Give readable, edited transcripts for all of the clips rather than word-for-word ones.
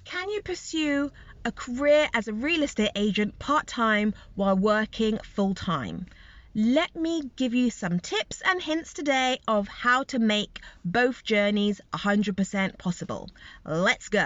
Can you pursue a career as a real estate agent part-time while working full-time? Let me give you some tips and hints today of how to make both journeys 100% possible. Let's go.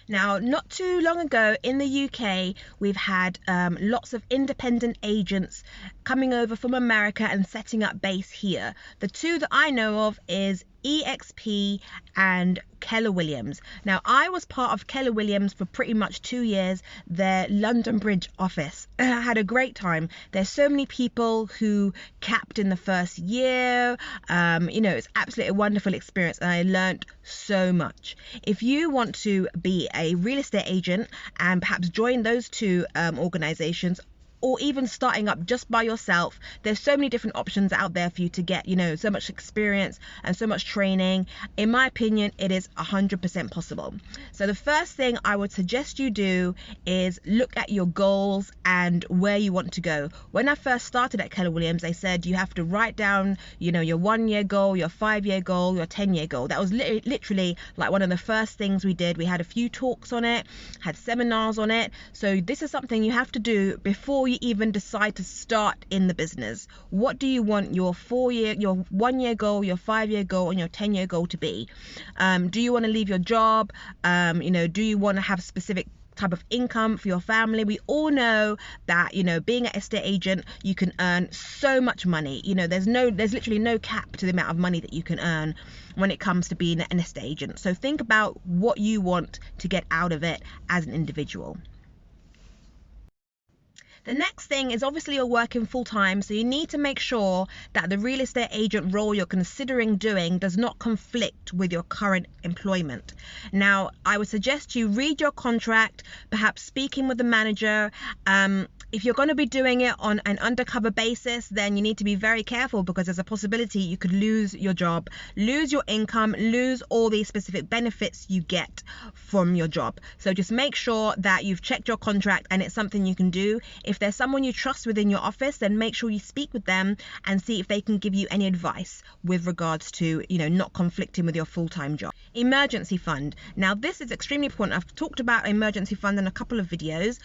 Now, not too long ago in the UK, we've had lots of independent agents coming over from America and setting up base here. The two that I know of is EXP and Keller Williams. Now, I was part of Keller Williams for pretty much 2 years, their London Bridge office. I had a great time. There's so many people who capped in the first year. It's absolutely a wonderful experience, and I learned so much. If you want to be a real estate agent and perhaps join those two organizations, or even starting up just by yourself, there's so many different options out there for you to get, so much experience and so much training. In my opinion, it is 100% possible. So the first thing I would suggest you do is look at your goals and where you want to go. When I first started at Keller Williams, they said you have to write down, your 1-year goal, your 5-year goal, your 10-year goal. That was literally like one of the first things we did. We had a few talks on it, had seminars on it. So this is something you have to do before you even decide to start in the business. What do you want your 1-year goal, your 5-year goal, and your 10-year goal to be? Do you want to leave your job? Do you want to have a specific type of income for your family? We all know that being an estate agent, you can earn so much money. There's literally no cap to the amount of money that you can earn when it comes to being an estate agent. So think about what you want to get out of it as an individual. The next thing is obviously you're working full-time, so you need to make sure that the real estate agent role you're considering doing does not conflict with your current employment. Now, I would suggest you read your contract, perhaps speaking with the manager. If you're going to be doing it on an undercover basis, then you need to be very careful, because there's a possibility you could lose your job, lose your income, lose all the specific benefits you get from your job. So just make sure that you've checked your contract and it's something you can do. If there's someone you trust within your office, then make sure you speak with them and see if they can give you any advice with regards to, not conflicting with your full-time job. Emergency fund. Now, this is extremely important. I've talked about emergency fund in a couple of videos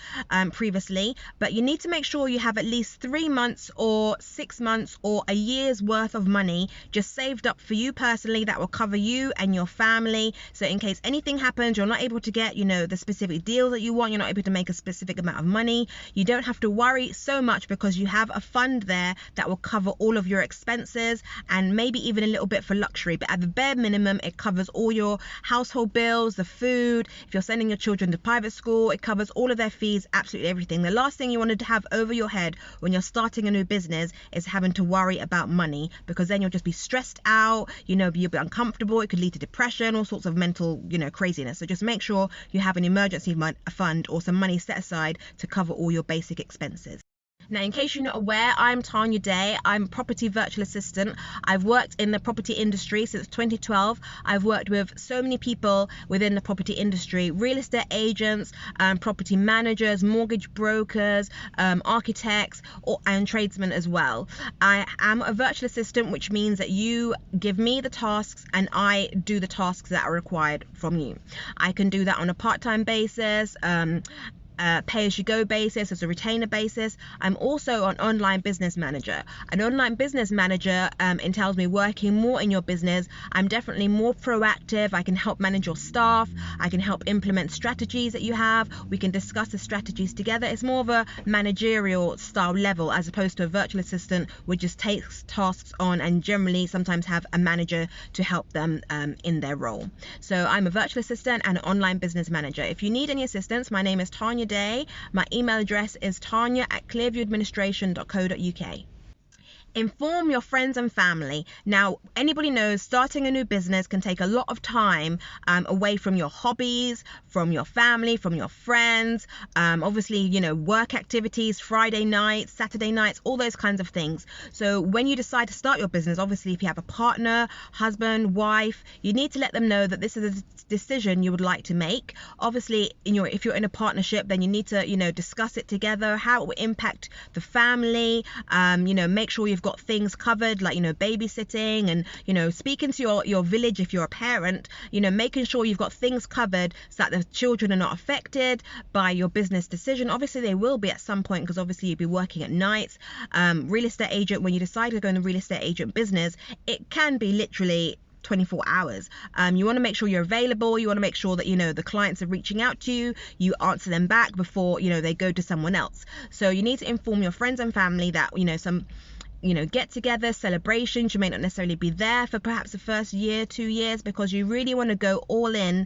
previously, but you need to make sure you have at least 3 months or 6 months or a year's worth of money just saved up for you personally that will cover you and your family. So in case anything happens, you're not able to get, the specific deal that you want, you're not able to make a specific amount of money, you don't have to worry so much, because you have a fund there that will cover all of your expenses and maybe even a little bit for luxury. But at the bare minimum, it covers all your household bills, the food. If you're sending your children to private school, it covers all of their fees, absolutely everything. The last thing you want to have over your head when you're starting a new business is having to worry about money, because then you'll just be stressed out, you'll be uncomfortable. It could lead to depression, all sorts of mental, craziness. So just make sure you have an emergency fund or some money set aside to cover all your basic expenses. Now, in case you're not aware, I'm Tanya Day. I'm a property virtual assistant. I've worked in the property industry since 2012. I've worked with so many people within the property industry: real estate agents, property managers, mortgage brokers, architects, and tradesmen as well. I am a virtual assistant, which means that you give me the tasks and I do the tasks that are required from you. I can do that on a part-time basis, pay-as-you-go basis, as a retainer basis. I'm also an online business manager. An online business manager entails me working more in your business. I'm definitely more proactive. I can help manage your staff. I can help implement strategies that you have. We can discuss the strategies together. It's more of a managerial style level, as opposed to a virtual assistant, which just takes tasks on and generally sometimes have a manager to help them in their role. So I'm a virtual assistant and an online business manager. If you need any assistance, my name is Tanya Day. My email address is tanya@clearviewadministration.co.uk. Inform your friends and family. Now, anybody knows starting a new business can take a lot of time away from your hobbies, from your family, from your friends, obviously, work activities, Friday nights, Saturday nights, all those kinds of things. So when you decide to start your business, obviously, if you have a partner, husband, wife, you need to let them know that this is a decision you would like to make. Obviously, if you're in a partnership, then you need to, discuss it together, how it will impact the family, make sure you've got things covered, like, babysitting and, speaking to your village if you're a parent, making sure you've got things covered so that the children are not affected by your business decision. Obviously, they will be at some point, because obviously you'll be working at night. Real estate agent, when you decide to go in the real estate agent business, it can be literally 24 hours. You want to make sure you're available. You want to make sure that the clients are reaching out to you. You answer them back before they go to someone else. So you need to inform your friends and family that some get-together celebrations, you may not necessarily be there for perhaps the first year, 2 years, because you really want to go all in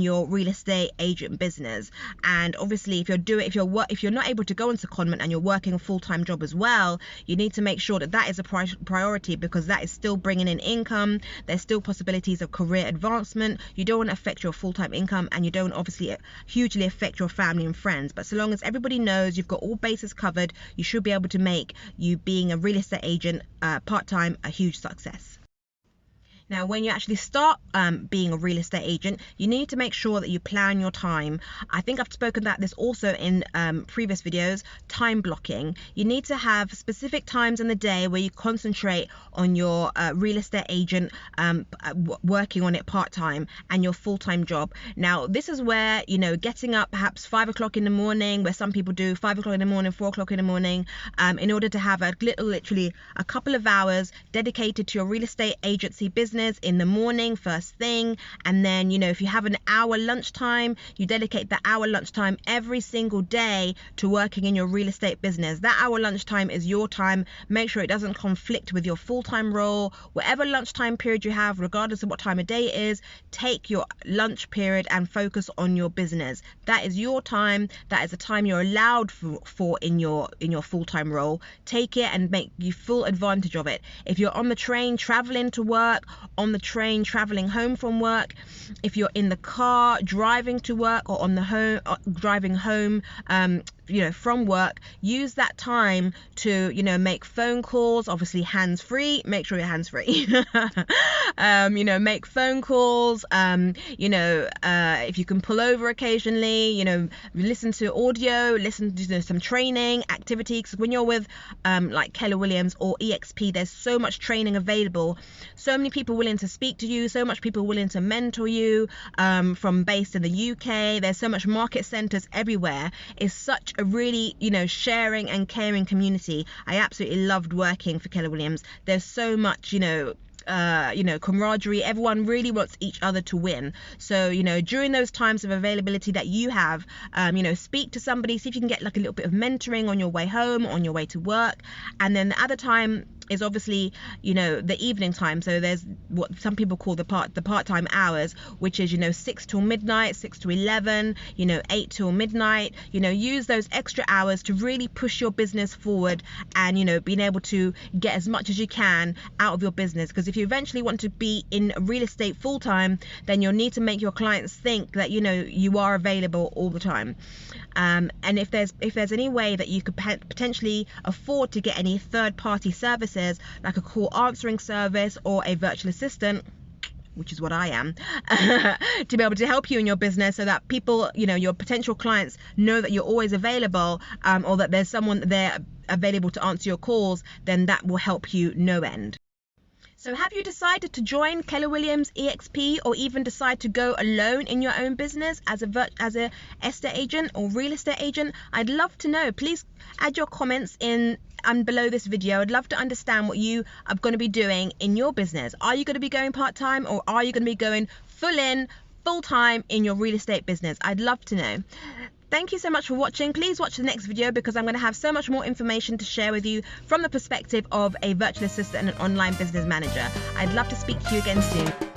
your real estate agent business. And obviously, if you're not able to go on secondment and you're working a full-time job as well, you need to make sure that is a priority, because that is still bringing in income. There's still possibilities of career advancement. You don't want to affect your full-time income, and you don't obviously hugely affect your family and friends. But so long as everybody knows you've got all bases covered, you should be able to make you being a real estate agent part-time a huge success. Now, when you actually start being a real estate agent, you need to make sure that you plan your time. I think I've spoken about this also in previous videos, time blocking. You need to have specific times in the day where you concentrate on your real estate agent working on it part-time and your full-time job. Now, this is where, getting up perhaps 5 o'clock in the morning, where some people do 5 o'clock in the morning, 4 o'clock in the morning, in order to have literally a couple of hours dedicated to your real estate agency business in the morning, first thing. And then if you have an hour lunchtime, you dedicate that hour lunchtime every single day to working in your real estate business. That hour lunchtime is your time. Make sure it doesn't conflict with your full-time role. Whatever lunchtime period you have, regardless of what time of day it is, take your lunch period and focus on your business. That is your time. That is the time you're allowed for in your full-time role. Take it and make you full advantage of it. If you're on the train traveling to work, on the train traveling home from work, if you're in the car driving to work, or on the driving home from work, use that time to make phone calls. Obviously hands-free, make sure you're hands-free. Make phone calls. If you can pull over occasionally, listen to audio, listen to some training activity, because when you're with like Keller Williams or EXP, there's so much training available, so many people willing to speak to you, so much people willing to mentor you, from based in the UK. There's so much market centers everywhere. It's such a really sharing and caring community. I absolutely loved working for Keller Williams. There's so much camaraderie. Everyone really wants each other to win. So during those times of availability that you have, speak to somebody, see if you can get like a little bit of mentoring on your way home, on your way to work. And then the other time is obviously the evening time. So there's what some people call the part-time hours, which is 6 till midnight, 6 to 11, 8 till midnight. Use those extra hours to really push your business forward, and being able to get as much as you can out of your business. Because if you eventually want to be in real estate full-time, then you'll need to make your clients think that you are available all the time. And if there's any way that you could potentially afford to get any third-party services, like a call answering service or a virtual assistant, which is what I am, to be able to help you in your business, so that people, your potential clients, know that you're always available, or that there's someone there available to answer your calls, then that will help you no end. So have you decided to join Keller Williams EXP, or even decide to go alone in your own business as a estate agent or real estate agent? I'd love to know. Please add your comments in and below this video. I'd love to understand what you are going to be doing in your business. Are you going to be going part-time, or are you going to be going full-time in your real estate business? I'd love to know. Thank you so much for watching. Please watch the next video, because I'm going to have so much more information to share with you from the perspective of a virtual assistant and an online business manager. I'd love to speak to you again soon.